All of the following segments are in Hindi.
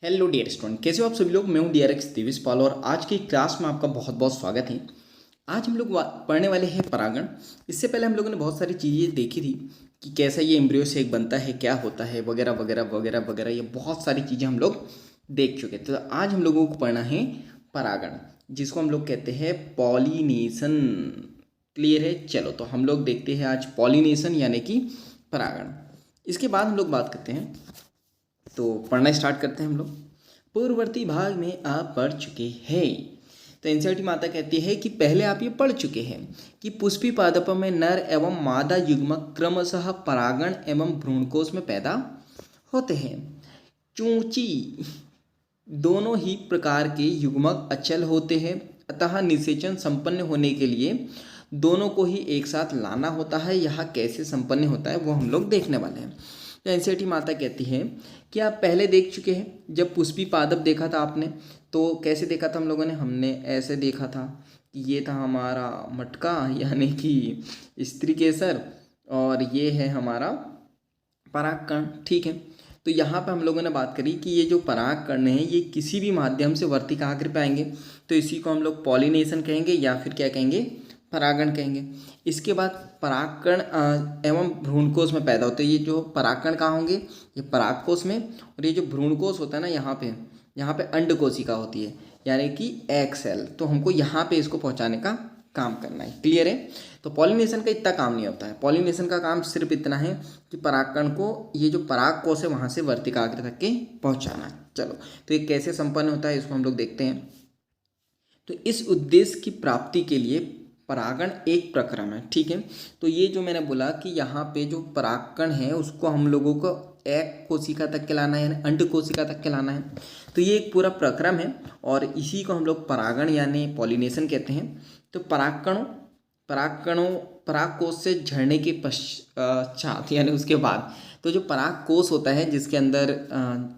हेलो डियर स्टूडेंट, कैसे हो आप सभी लोग। मैं हूं DRX दिविश पाल और आज की क्लास में आपका बहुत बहुत स्वागत है। आज हम लोग पढ़ने वाले हैं परागण। इससे पहले हम लोगों ने बहुत सारी चीज़ें देखी थी कि कैसा ये एम्ब्रियो से एक बनता है, क्या होता है, वगैरह वगैरह वगैरह वगैरह। ये बहुत सारी चीज़ें हम लोग देख चुके थे। तो आज हम लोगों को पढ़ना है परागण, जिसको हम लोग कहते हैं पॉलिनेशन। क्लियर है। चलो तो हम लोग देखते हैं आज पॉलिनेशन यानी कि परागण। इसके बाद हम लोग बात करते हैं, तो पढ़ना स्टार्ट करते हैं हम लोग। पूर्ववर्ती भाग में आप पढ़ चुके हैं। तो एनसीईआरटी माता कहती है कि पहले आप ये पढ़ चुके हैं कि पुष्पी पादप में नर एवं मादा युग्मक क्रमशः परागण एवं भ्रूणकोश में पैदा होते हैं। चूंकि दोनों ही प्रकार के युग्मक अचल होते हैं, अतः निषेचन संपन्न होने के लिए दोनों को ही एक साथ लाना होता है। यह कैसे संपन्न होता है वो हम लोग देखने वाले हैं। तो एनसीईआरटी माता कहती है कि आप पहले देख चुके हैं। जब पुष्पी पादप देखा था आपने, तो कैसे देखा था हम लोगों ने? हमने ऐसे देखा था कि ये था हमारा मटका यानी कि स्त्री केसर, और ये है हमारा परागकण। ठीक है। तो यहाँ पे हम लोगों ने बात करी कि ये जो परागकण है ये किसी भी माध्यम से वर्तिकाग्र पे आएंगे, तो इसी को हम लोग पॉलिनेशन कहेंगे या फिर क्या कहेंगे, परागण कहेंगे। इसके बाद परागकण एवं भ्रूणकोश में पैदा होते हैं। ये जो परागकण कहाँ होंगे? ये परागकोश में। और ये जो भ्रूणकोश होता है ना, यहाँ पे अंडकोशिका होती है यानी कि एग सेल। तो हमको यहाँ पे इसको पहुँचाने का काम करना है। क्लियर है। तो पॉलिनेशन का इतना काम नहीं होता है। पॉलिनेशन का काम सिर्फ इतना है कि परागकण को ये जो परागकोश है वहाँ से वर्तिकाग्र तक के पहुँचाना। चलो तो ये कैसे संपन्न होता है इसको हम लोग देखते हैं। तो इस उद्देश्य की प्राप्ति के लिए परागण एक प्रक्रम है। ठीक है। तो ये जो मैंने बोला कि यहाँ पे जो परागकण है उसको हम लोगों को एक कोशिका तक के लाना है यानी अंड कोशिका तक के लाना है। तो ये एक पूरा प्रक्रम है और इसी को हम लोग परागण यानी पॉलिनेशन कहते हैं। तो परागकणों परागकोश से झड़ने के पश्चात यानी उसके बाद, तो जो परागकोश होता है जिसके अंदर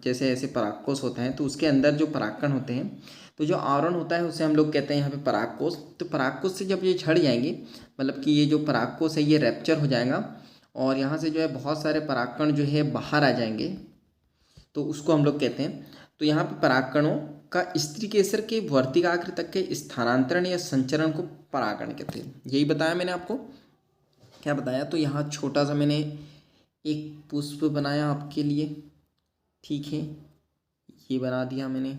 जैसे ऐसे परागकोश होता है, तो उसके अंदर जो परागकण होते हैं, तो जो आवरण होता है उसे हम लोग कहते हैं यहाँ पे परागकोश। तो परागकोश से जब ये झड़ जाएंगे, मतलब कि ये जो परागकोश है ये रैप्चर हो जाएगा और यहाँ से जो है बहुत सारे परागकण जो है बाहर आ जाएंगे, तो उसको हम लोग कहते हैं। तो यहाँ पे परागकणों का स्त्री केसर के वर्तिकाग्र तक के स्थानांतरण या संचरण को परागण कहते हैं। यही बताया मैंने आपको। क्या बताया? तो यहाँ छोटा सा मैंने एक पुष्प बनाया आपके लिए। ठीक है, ये बना दिया मैंने।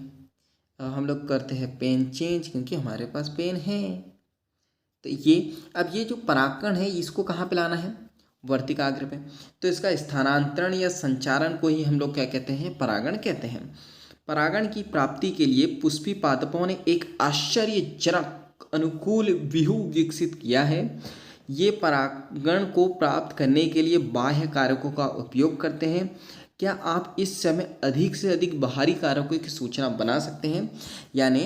हम लोग करते हैं पेन चेंज क्योंकि हमारे पास पेन है। तो अब ये जो परागकण है इसको कहाँ पे लाना है? वर्तिकाग्र पे। तो इसका स्थानांतरण या संचारण को ही हम लोग क्या कहते हैं? परागण कहते हैं। परागण की प्राप्ति के लिए पुष्पी पादपों ने एक आश्चर्यजनक अनुकूल व्यूह विकसित किया है। ये परागण को प्राप्त करने के लिए बाह्य कारकों का उपयोग करते हैं। क्या आप इस समय अधिक से अधिक बाहरी कारकों की सूचना बना सकते हैं? यानी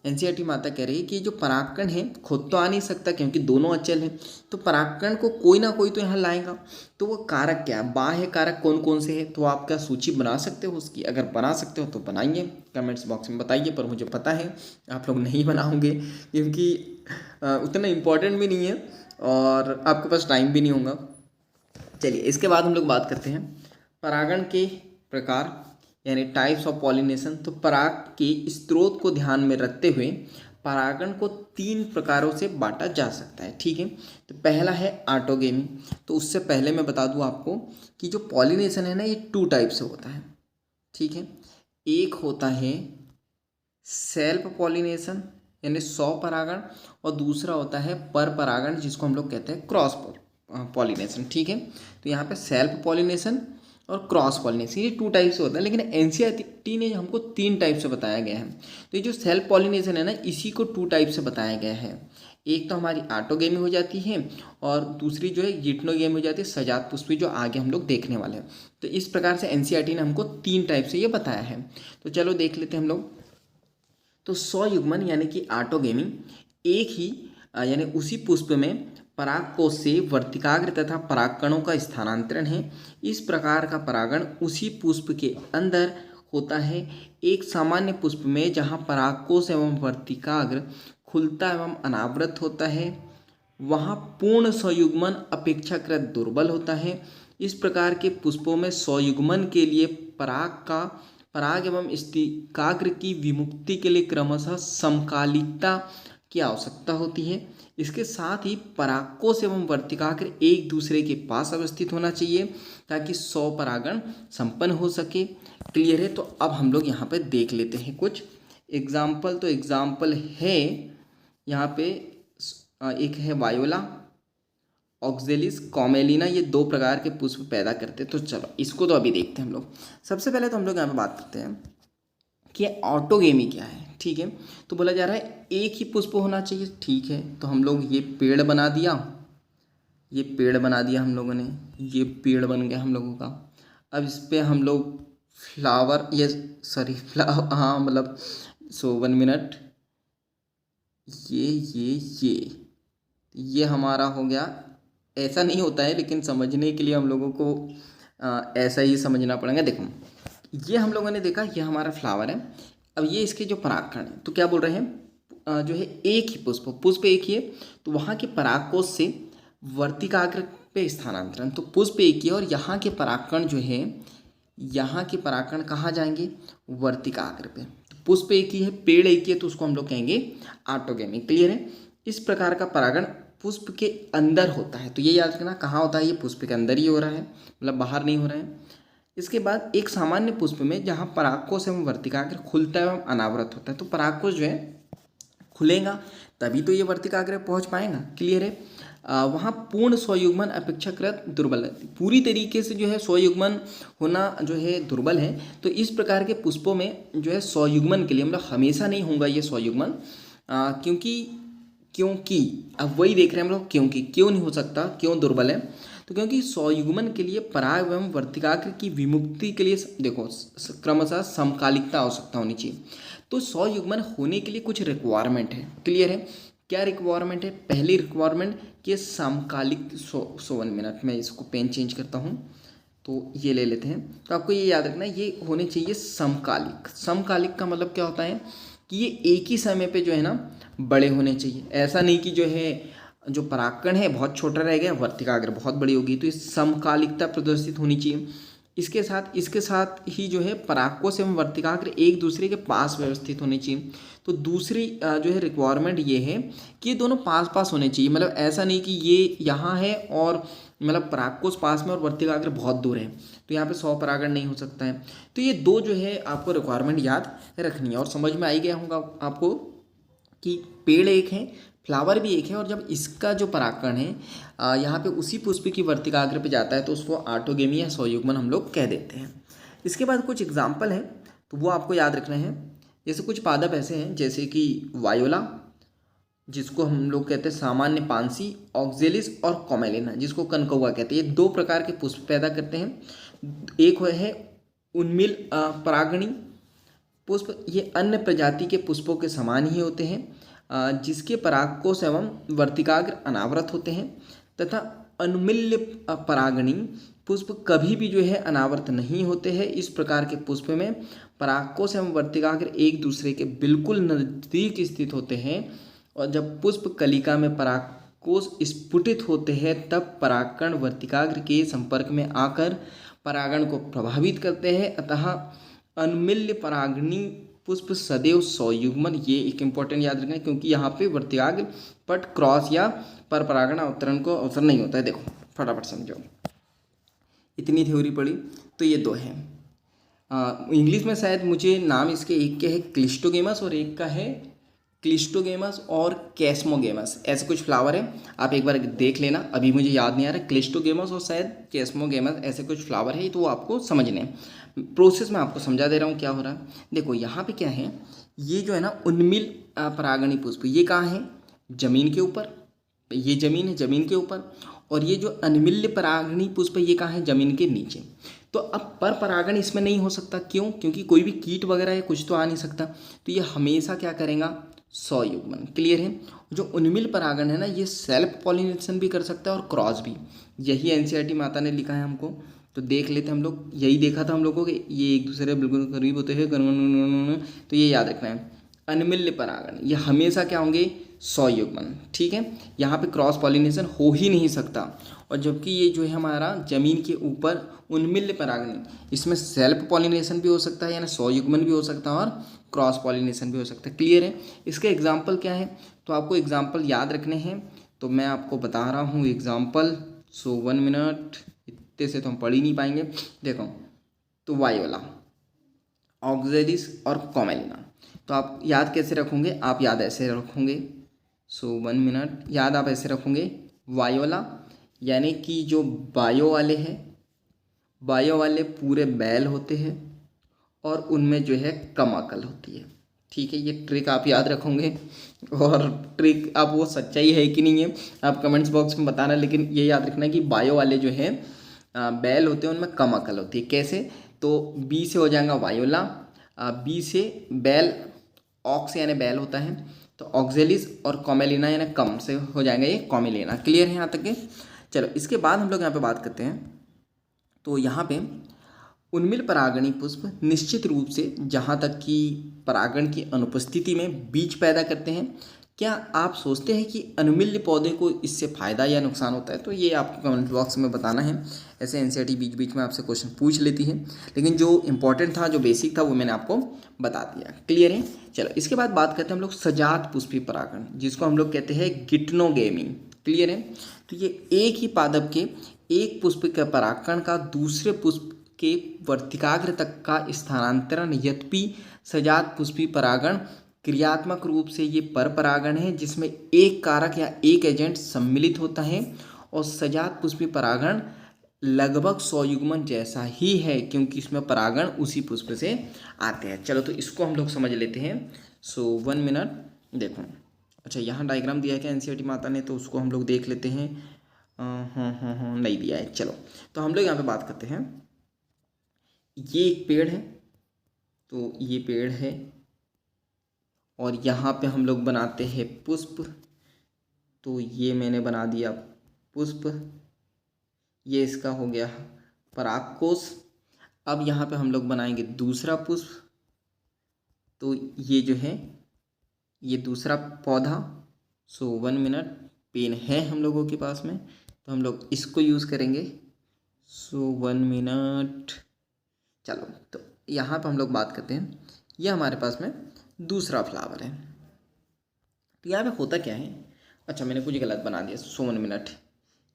एनसीईआरटी माता कह रही है कि जो परागकण है खुद तो आ नहीं सकता क्योंकि दोनों अचल हैं, तो परागकण को कोई ना कोई तो यहाँ लाएगा। तो वो कारक क्या है, बाह्य कारक कौन कौन से हैं? तो आप क्या सूची बना सकते हो उसकी? अगर बना सकते हो तो बनाइए, कमेंट्स बॉक्स में बताइए। पर मुझे पता है आप लोग नहीं बनाओगे क्योंकि उतना इम्पोर्टेंट भी नहीं है और आपके पास टाइम भी नहीं होगा। चलिए इसके बाद हम लोग बात करते हैं परागण के प्रकार यानी टाइप्स ऑफ पॉलिनेशन। तो पराग के स्रोत को ध्यान में रखते हुए परागण को 3 प्रकारों से बांटा जा सकता है। ठीक है। तो पहला है ऑटोगेमी। तो उससे पहले मैं बता दूं आपको कि जो पॉलिनेशन है ना ये 2 टाइप से होता है। ठीक है। एक होता है सेल्फ पॉलिनेशन यानी स्वपरागण, और दूसरा होता है पर परागण जिसको हम लोग कहते हैं क्रॉस पॉलिनेशन। ठीक है। तो यहाँ पे सेल्फ पॉलिनेशन और क्रॉस पॉलिनेशन ये 2 टाइप से होता है, लेकिन एनसीईआरटी ने हमको 3 टाइप से बताया गया है। तो ये जो सेल्फ पॉलिनेशन है ना इसी को 2 टाइप से बताया गया है। एक तो हमारी ऑटोगेमी हो जाती है और दूसरी जो है जिटनोगेमी हो जाती है, सजात पुष्पी, जो आगे हम लोग देखने वाले हैं। तो इस प्रकार से एनसीईआरटी ने हमको 3 टाइप से ये बताया है। तो चलो देख लेते हैं हम लोग। तो स्वयुग्मन यानी कि ऑटोगेमी एक ही यानी उसी पुष्प में परागकोश से वर्तिकाग्र तथा परागकणों का स्थानांतरण है। इस प्रकार का परागण उसी पुष्प के अंदर होता है। एक सामान्य पुष्प में जहाँ परागकोश एवं वर्तिकाग्र खुलता एवं अनावृत होता है वहाँ पूर्ण स्वयुग्मन अपेक्षाकृत दुर्बल होता है। इस प्रकार के पुष्पों में स्वयुग्मन के लिए पराग का पराग एवं स्थिकाग्र की विमुक्ति के लिए क्रमशः समकालिकता की आवश्यकता होती है। इसके साथ ही परागकोश एवं वर्तिकाग्र एक दूसरे के पास अवस्थित होना चाहिए ताकि स्वपरागण संपन्न हो सके। क्लियर है? तो अब हम लोग यहाँ पे देख लेते हैं कुछ एग्जाम्पल। तो एग्जाम्पल है यहाँ पे एक है वायोला, ऑक्जेलिस, कॉमेलिना, ये 2 प्रकार के पुष्प पैदा करते हैं। तो चलो इसको तो अभी देखते हैं हम लोग। सबसे पहले तो हम लोग यहाँ पे बात करते हैं कि ऑटोगेमी क्या है। ठीक है, तो बोला जा रहा है एक ही पुष्प होना चाहिए। ठीक है, तो हम लोग ये पेड़ बना दिया, ये पेड़ बना दिया हम लोगों ने, ये पेड़ बन गया हम लोगों का। अब इस पर हम लोग फ्लावर, ये सॉरी फ्लावर, हाँ मतलब 1 मिनट, ये हमारा हो गया। ऐसा नहीं होता है, लेकिन समझने के लिए हम लोगों को ऐसा ही समझना पड़ेगा। देखो ये हम लोगों ने देखा, ये हमारा फ्लावर है। अब ये इसके जो परागकण है, तो क्या बोल रहे हैं, जो है एक ही पुष्प एक ही है, तो वहाँ के परागकोश से वर्तिकाग्र पे स्थानांतरण। तो पुष्प एक ही है और यहाँ के परागकण जो है, यहाँ के परागकण कहाँ जाएंगे, वर्तिकाग्र पे। तो पुष्प एक ही है, पेड़ एक ही है, तो उसको हम लोग कहेंगे ऑटोगेमी। क्लियर है? इस प्रकार का परागण पुष्प के अंदर होता है। तो ये याद रखना, कहाँ होता है, ये पुष्प के अंदर ही हो रहा है, मतलब बाहर नहीं हो रहा है। इसके बाद एक सामान्य पुष्प में जहाँ परागकोश एवं वर्तिकाग्र खुलता है एवं अनावृत होता है, तो परागकोश जो है खुलेगा तभी तो ये वर्तिकाग्र पहुँच पाएगा। क्लियर है? वहाँ पूर्ण स्वयुग्मन अपेक्षाकृत दुर्बल है, पूरी तरीके से जो है स्वयुग्मन होना जो है दुर्बल है। तो इस प्रकार के पुष्पों में जो है स्वयुग्मन के लिए, मतलब हमेशा नहीं होगा ये स्वयुग्मन, क्योंकि अब वही देख रहे हैं हम लोग, क्योंकि क्यों नहीं हो सकता, क्यों दुर्बल है, तो क्योंकि स्वयुग्मन के लिए पराग एवं वर्तिकाग्र की विमुक्ति के लिए देखो क्रमशः समकालिकता आवश्यकता होनी चाहिए। तो स्वयुग्मन होने के लिए कुछ रिक्वायरमेंट है। क्लियर है? क्या रिक्वायरमेंट है? पहली रिक्वायरमेंट कि समकालिक 1 मिनट में इसको पेन चेंज करता हूँ, तो ये ले लेते हैं। तो आपको ये याद रखना है, ये होने चाहिए समकालिक। समकालिक का मतलब क्या होता है कि ये एक ही समय पे जो है ना बड़े होने चाहिए। ऐसा नहीं कि जो है जो परागकण है बहुत छोटा रह गया, वर्तिकाग्र बहुत बड़ी होगी। तो ये समकालिकता प्रदर्शित होनी चाहिए। इसके साथ ही जो है परागकोश एवं वर्तिकाग्र एक दूसरे के पास व्यवस्थित होने चाहिए। तो दूसरी जो है रिक्वायरमेंट ये है कि ये दोनों पास पास होने चाहिए। मतलब ऐसा नहीं कि ये यहाँ है और मतलब परागकोश पास में और वर्तिकाग्र बहुत दूर है, तो यहाँ पे स्वपरागण नहीं हो सकता है। तो ये 2 जो है आपको रिक्वायरमेंट याद रखनी है। और समझ में आ ही गया होगा आपको कि पेड़ एक है, फ्लावर भी एक है, और जब इसका जो परागकण है यहाँ पे उसी पुष्प की वर्तिकाग्र पे जाता है तो उसको ऑटोगेमी या स्वयुग्मन हम लोग कह देते हैं। इसके बाद कुछ एग्जाम्पल हैं, तो वो आपको याद रखना है। जैसे कुछ पादप ऐसे हैं जैसे कि वायोला, जिसको हम लोग कहते हैं सामान्य पानसी, ऑक्जेलिस और कॉमेलिना, जिसको कनकौआ कहते हैं। ये 2 प्रकार के पुष्प पैदा करते हैं। एक है उन्मिल परागणी पुष्प, ये अन्य प्रजाति के पुष्पों के समान ही होते हैं, जिसके परागकोश एवं वर्तिकाग्र अनावृत होते हैं, तथा अनुमिल्य परागणी पुष्प कभी भी जो है अनावृत नहीं होते हैं। इस प्रकार के पुष्प में परागकोश एवं वर्तिकाग्र एक दूसरे के बिल्कुल नजदीक स्थित होते हैं, और जब पुष्प कलिका में परागकोश स्फुटित होते हैं तब परागकण वर्तिकाग्र के संपर्क में आकर परागण को प्रभावित करते हैं। अतः अनुमिल्य परागणी पुष्प सदैव स्वयुग्मन, ये एक इम्पॉर्टेंट याद रखना है, क्योंकि यहाँ पे वर्तिकाग्र पट क्रॉस या पर परागण अवतरण को अवसर नहीं होता है। देखो फटाफट समझो, इतनी थ्योरी पढ़ी। तो ये 2 हैं। इंग्लिश में शायद मुझे नाम इसके एक के है क्लिस्टोगेमस और एक का है क्लिस्टोगेमस और कैस्मोगेमस, ऐसे कुछ फ्लावर है। आप एक बार देख लेना, अभी मुझे याद नहीं आ रहा। क्लिस्टोगेमस और शायद कैस्मोगेमस, ऐसे कुछ फ्लावर है, तो वो आपको समझने हैं। प्रोसेस में आपको समझा दे रहा हूँ क्या हो रहा है। देखो यहाँ पे क्या है, ये जो है ना उन्मिल परागणी पुष्प, ये कहाँ है, जमीन के ऊपर, ये जमीन है, जमीन के ऊपर। और ये जो अनमिल्य परागणी पुष्प ये कहाँ है, जमीन के नीचे। तो अब पर परागण इसमें नहीं हो सकता, क्यों? क्योंकि कोई भी कीट वगैरह है कुछ तो आ नहीं सकता, तो ये हमेशा क्या करेगा, स्वयुग्मन। क्लियर है? जो उन्मिल परागण है ना, ये सेल्फ पॉलिनेशन भी कर सकता है और क्रॉस भी। यही एनसीईआरटी माता ने लिखा है हमको, तो देख लेते हम लोग। यही देखा था हम लोगों को कि ये एक दूसरे बिल्कुल करीब होते हैं, तो ये याद रखना है। अनमिल्य परागण ये हमेशा क्या होंगे, स्वयुग्मन। ठीक है? यहाँ पे क्रॉस पॉलिनेशन हो ही नहीं सकता। और जबकि ये जो है हमारा ज़मीन के ऊपर उन्मिल्य परागण, इसमें सेल्फ पॉलिनेशन भी हो सकता है यानी स्वयुग्मन भी हो सकता है और क्रॉस पॉलिनेशन भी हो सकता है। क्लियर है? इसके एग्जाम्पल क्या है, तो आपको एग्जाम्पल याद रखने हैं, तो मैं आपको बता रहा हूँ एग्जाम्पल। सो 1 मिनट, इतने से तो हम पढ़ ही नहीं पाएंगे। देखो, तो वायोला, ऑक्जेलिस और कॉमेलिना, तो आप याद कैसे रखोगे, आप याद ऐसे रखोगे। सो 1 मिनट, याद आप ऐसे रखोगे, वायोला यानी कि जो बायो वाले हैं, बायो वाले पूरे बैल होते हैं और उनमें जो है कम अकल होती है। ठीक है, ये ट्रिक आप याद रखोगे। और ट्रिक आप वो सच्चाई है कि नहीं है आप कमेंट्स बॉक्स में बताना, लेकिन ये याद रखना कि बायो वाले जो है बैल होते हैं उनमें कम अकल होती है। कैसे, तो बी से हो जाएगा वायोला, बी से बैल, ऑक्स यानी बैल होता है, तो ऑक्जेलिस, और कॉमेलिना यानी कम से हो जाएगा ये कॉमेलिना। क्लियर है यहाँ तक के? चलो, इसके बाद हम लोग यहाँ पे बात करते हैं। तो यहाँ पे उन्मिल परागणी पुष्प निश्चित रूप से जहाँ तक कि परागण की अनुपस्थिति में बीज पैदा करते हैं। क्या आप सोचते हैं कि अनुमिल्य पौधे को इससे फ़ायदा या नुकसान होता है? तो ये आपको कमेंट बॉक्स में बताना है। ऐसे एनसीईआरटी बीच बीच में आपसे क्वेश्चन पूछ लेती है, लेकिन जो इंपॉर्टेंट था, जो बेसिक था, वो मैंने आपको बता दिया। क्लियर है? चलो, इसके बाद बात करते हैं हम लोग सजात पुष्पी परागण, जिसको हम लोग कहते हैं गिटनोगेमी। क्लियर है? तो ये एक ही पादप के एक पुष्प के परागण का दूसरे पुष्प के वर्तिकाग्र तक का स्थानांतरण, यद्यपि सजात पुष्पी परागण क्रियात्मक रूप से ये पर परागण है जिसमें एक कारक या एक एजेंट सम्मिलित होता है, और सजात पुष्पी परागण लगभग स्वयुग्मन जैसा ही है क्योंकि इसमें परागण उसी पुष्प से आते हैं। चलो, तो इसको हम लोग समझ लेते हैं। सो 1 मिनट, देखो, अच्छा यहाँ डायग्राम दिया है क्या एनसीईआरटी माता ने, तो उसको हम लोग देख लेते हैं। हाँ, नहीं दिया है। चलो, तो हम लोग यहाँ पे बात करते हैं। ये एक पेड़ है, तो ये पेड़ है, और यहाँ पे हम लोग बनाते हैं पुष्प, तो ये मैंने बना दिया पुष्प, ये इसका हो गया परागकोश। अब यहाँ पे हम लोग बनाएंगे दूसरा पुष्प, तो ये जो है ये दूसरा पौधा। सो 1 मिनट, पेन है हम लोगों के पास में, तो हम लोग इसको यूज़ करेंगे। सो 1 मिनट, चलो, तो यहाँ पर हम लोग बात करते हैं। ये हमारे पास में दूसरा फ्लावर है, तो यहाँ पे होता क्या है, अच्छा मैंने कुछ गलत बना दिया। सो 1 मिनट,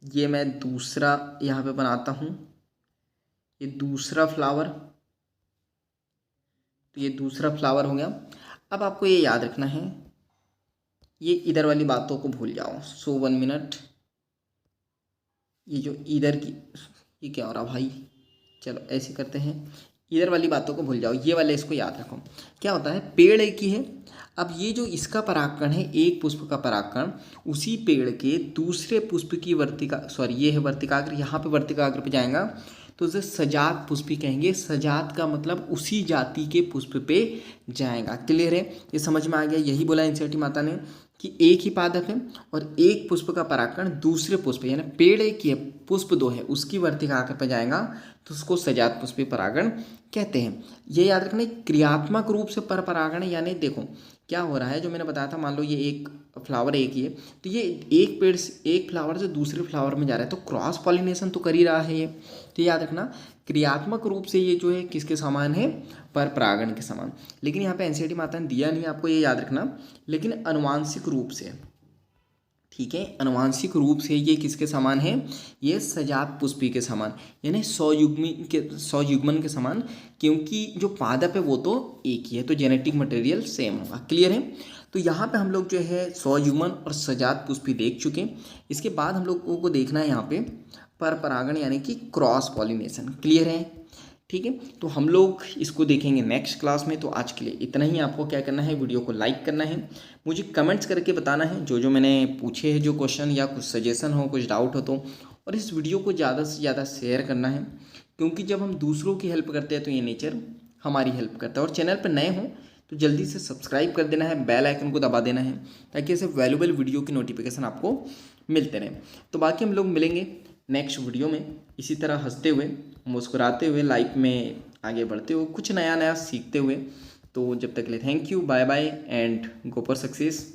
ये मैं दूसरा यहाँ पे बनाता हूँ, ये दूसरा फ्लावर, तो ये दूसरा फ्लावर हो गया। अब आपको ये याद रखना है, ये इधर वाली बातों को भूल जाओ। सो 1 मिनट, ये जो इधर की, ये क्या हो रहा भाई, चलो ऐसे करते हैं, इधर वाली बातों को भूल जाओ, ये वाले इसको याद रखो। क्या होता है, पेड़ एक ही है, अब ये जो इसका परागकण है, एक पुष्प का परागकण उसी पेड़ के दूसरे पुष्प की वर्तिका, सॉरी ये है वर्तिकाग्र, यहाँ पे वर्तिकाग्र पे जाएगा तो उसे सजात पुष्पी कहेंगे। सजात का मतलब उसी जाति के पुष्प पे जाएगा। क्लियर है? ये समझ में आ गया? यही बोला एनसीईआरटी माता ने कि एक ही पादप है और एक पुष्प का परागकण दूसरे पुष्प, यानी पेड़ एक ही है, पुष्प दो है, उसकी वर्तिकाग्र पे जाएगा तो उसको सजात पुष्पी परागण कहते हैं। ये याद रखना, क्रियात्मक रूप से पर परागण, यानी देखो क्या हो रहा है, जो मैंने बताया था, मान लो ये एक फ्लावर एक ही है, तो ये एक पेड़ से, एक फ्लावर से दूसरे फ्लावर में जा रहा है, तो क्रॉस पॉलिनेशन तो कर ही रहा है ये। तो याद रखना, क्रियात्मक रूप से ये जो है किसके समान है, पर परागण के समान। लेकिन यहाँ पे एनसीईआरटी माता ने दिया नहीं, आपको ये याद रखना, लेकिन अनुवांशिक रूप से, ठीक है, अनुवांशिक रूप से ये किसके समान है, ये सजात पुष्पी के समान, यानी स्वयुग्मन के समान, क्योंकि जो पादप है वो तो एक ही है, तो जेनेटिक मटेरियल सेम होगा। क्लियर है? तो यहाँ पे हम लोग जो है स्वयुग्मन और सजात पुष्पी देख चुके हैं। इसके बाद हम लोगों को देखना है यहाँ पे पर परागण यानी कि क्रॉस पॉलिनेशन। क्लियर है? ठीक है, तो हम लोग इसको देखेंगे नेक्स्ट क्लास में। तो आज के लिए इतना ही। आपको क्या करना है, वीडियो को लाइक करना है, मुझे कमेंट्स करके बताना है जो जो मैंने पूछे हैं, जो क्वेश्चन या कुछ सजेशन हो, कुछ डाउट हो तो, और इस वीडियो को ज़्यादा से ज़्यादा शेयर करना है, क्योंकि जब हम दूसरों की हेल्प करते हैं तो ये नेचर हमारी हेल्प करता है। और चैनल पर नए हों तो जल्दी से सब्सक्राइब कर देना है, बेल आइकन को दबा देना है, ताकि ऐसे वैल्यूबल वीडियो की नोटिफिकेशन आपको मिलते रहें। तो बाकी हम लोग मिलेंगे नेक्स्ट वीडियो में, इसी तरह हंसते हुए, मुस्कुराते हुए, लाइफ में आगे बढ़ते हुए, कुछ नया नया सीखते हुए। तो जब तक के लिए thank you, bye bye and go for success.